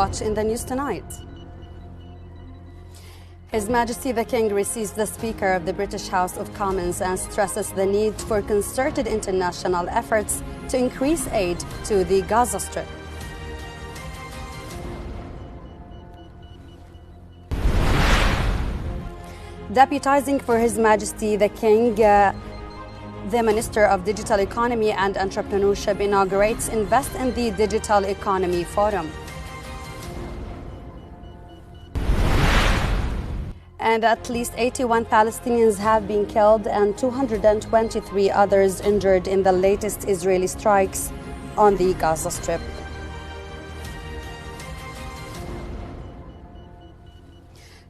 watch in the news tonight. His Majesty the King receives the Speaker of the British House of Commons and stresses the need for concerted international efforts to increase aid to the Gaza Strip. Deputizing for His Majesty the King, the Minister of Digital Economy and Entrepreneurship inaugurates Invest in the Digital Economy Forum. And at least 81 Palestinians have been killed and 223 others injured in the latest Israeli strikes on the Gaza Strip.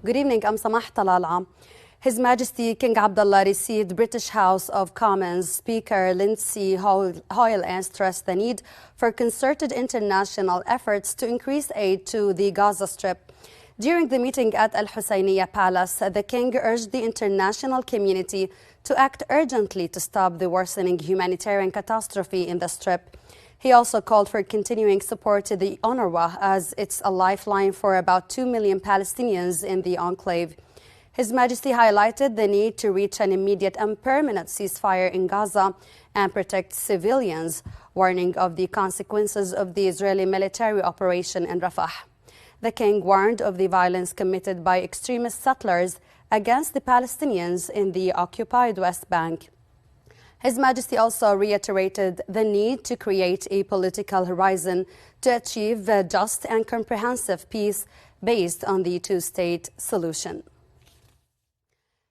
Good evening, I'm Samah Talala. His Majesty King Abdullah received British House of Commons Speaker Lindsay Hoyle and stressed the need for concerted international efforts to increase aid to the Gaza Strip. During the meeting at Al Husseiniya Palace, the King urged the international community to act urgently to stop the worsening humanitarian catastrophe in the Strip. He also called for continuing support to the UNRWA as it's a lifeline for about 2 million Palestinians in the enclave. His Majesty highlighted the need to reach an immediate and permanent ceasefire in Gaza and protect civilians, warning of the consequences of the Israeli military operation in Rafah. The King warned of the violence committed by extremist settlers against the Palestinians in the occupied West Bank. His Majesty also reiterated the need to create a political horizon to achieve a just and comprehensive peace based on the two-state solution.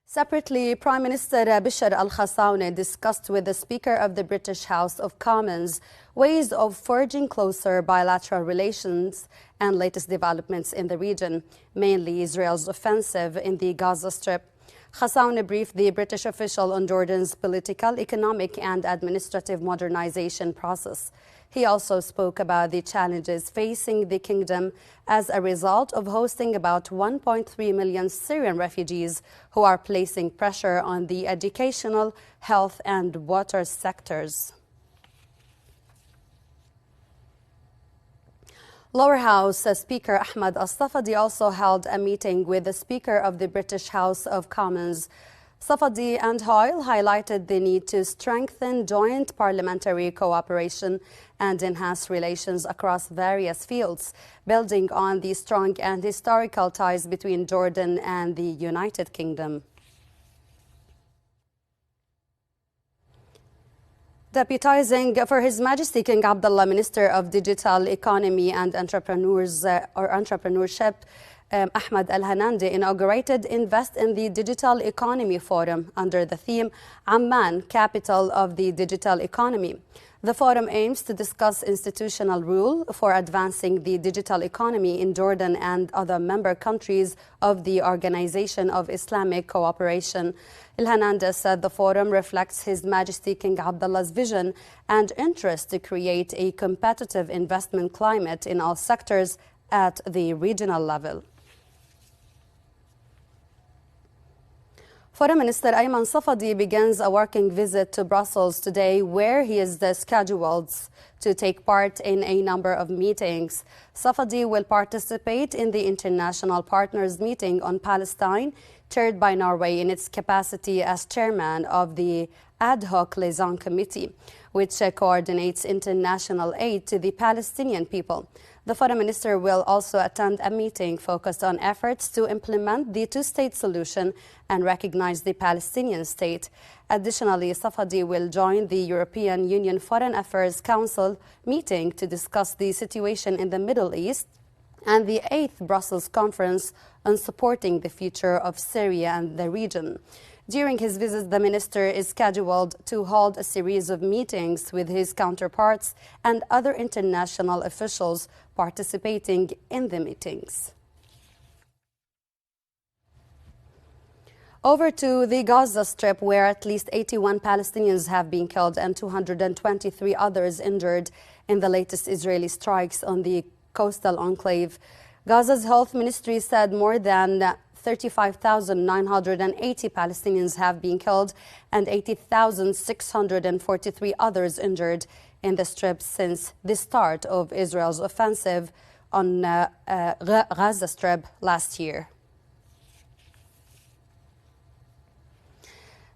Separately, Prime Minister Bashar al-Khassaouni discussed with the Speaker of the British House of Commons ways of forging closer bilateral relations and latest developments in the region, mainly Israel's offensive in the Gaza Strip. Khassaouni briefed the British official on Jordan's political, economic and administrative modernization process. He also spoke about the challenges facing the kingdom as a result of hosting about 1.3 million Syrian refugees who are placing pressure on the educational, health and water sectors. Lower House Speaker Ahmed Al-Safadi also held a meeting with the Speaker of the British House of Commons. Safadi and Hoyle highlighted the need to strengthen joint parliamentary cooperation and enhance relations across various fields, building on the strong and historical ties between Jordan and the United Kingdom. Deputizing for His Majesty King Abdullah, Minister of Digital Economy and Entrepreneurship, Ahmed Al-Hanandi inaugurated Invest in the Digital Economy Forum under the theme Amman, Capital of the Digital Economy. The forum aims to discuss institutional rule for advancing the digital economy in Jordan and other member countries of the Organization of Islamic Cooperation. Al-Hanandi said the forum reflects His Majesty King Abdullah's vision and interest to create a competitive investment climate in all sectors at the regional level. Foreign Minister Ayman Safadi begins a working visit to Brussels today, where he is scheduled to take part in a number of meetings. Safadi will participate in the International Partners Meeting on Palestine, chaired by Norway in its capacity as chairman of the Ad Hoc Liaison Committee, which coordinates international aid to the Palestinian people. The Foreign Minister will also attend a meeting focused on efforts to implement the two-state solution and recognize the Palestinian state. Additionally, Safadi will join the European Union Foreign Affairs Council meeting to discuss the situation in the Middle East and the 8th Brussels Conference on supporting the future of Syria and the region. During his visit, the minister is scheduled to hold a series of meetings with his counterparts and other international officials participating in the meetings. Over to the Gaza Strip, where at least 81 Palestinians have been killed and 223 others injured in the latest Israeli strikes on the coastal enclave. Gaza's health ministry said more than 35,980 Palestinians have been killed and 80,643 others injured in the Strip since the start of Israel's offensive on Gaza Strip last year.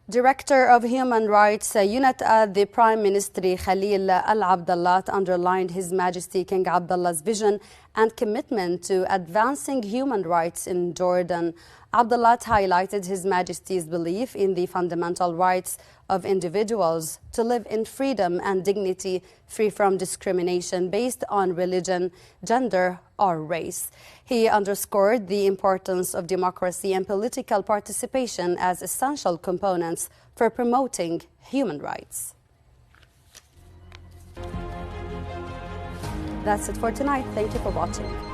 Director of Human Rights Unit at the Prime Minister Khalil Al-Abdallah underlined His Majesty King Abdullah's vision and commitment to advancing human rights in Jordan. Abdullah highlighted His Majesty's belief in the fundamental rights of individuals to live in freedom and dignity, free from discrimination based on religion, gender, or race. He underscored the importance of democracy and political participation as essential components for promoting human rights. That's it for tonight. Thank you for watching.